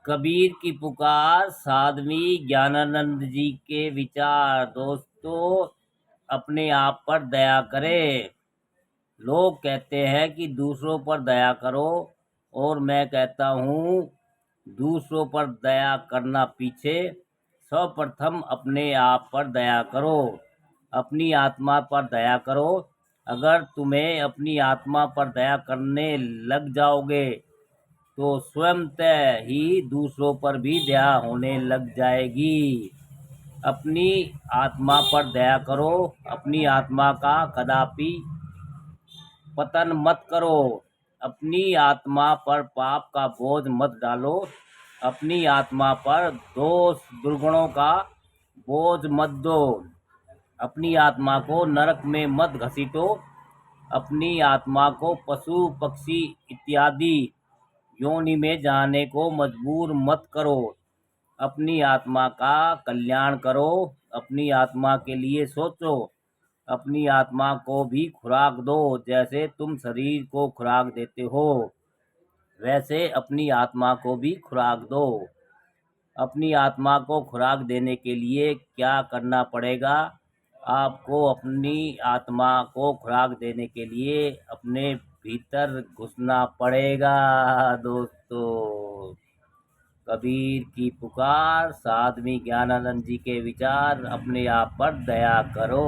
कबीर की पुकार, साध्वी ज्ञानानंद जी के विचार। दोस्तों, अपने आप पर दया करें। लोग कहते हैं कि दूसरों पर दया करो, और मैं कहता हूँ दूसरों पर दया करना पीछे, सर्वप्रथम अपने आप पर दया करो, अपनी आत्मा पर दया करो। अगर तुम्हें अपनी आत्मा पर दया करने लग जाओगे तो स्वयंतः ही दूसरों पर भी दया होने लग जाएगी। अपनी आत्मा पर दया करो, अपनी आत्मा का कदापि पतन मत करो, अपनी आत्मा पर पाप का बोझ मत डालो, अपनी आत्मा पर दोष दुर्गुणों का बोझ मत दो, अपनी आत्मा को नरक में मत घसीटो, अपनी आत्मा को पशु पक्षी इत्यादि योनि में जाने को मजबूर मत करो। अपनी आत्मा का कल्याण करो, अपनी आत्मा के लिए सोचो, अपनी आत्मा को भी खुराक दो। जैसे तुम शरीर को खुराक देते हो, वैसे अपनी आत्मा को भी खुराक दो। अपनी आत्मा को खुराक देने के लिए क्या करना पड़ेगा? आपको अपनी आत्मा को खुराक देने के लिए अपने भीतर घुसना पड़ेगा। दोस्तों, कबीर की पुकार, साध्वी ज्ञानानंद जी के विचार, अपने आप पर दया करो।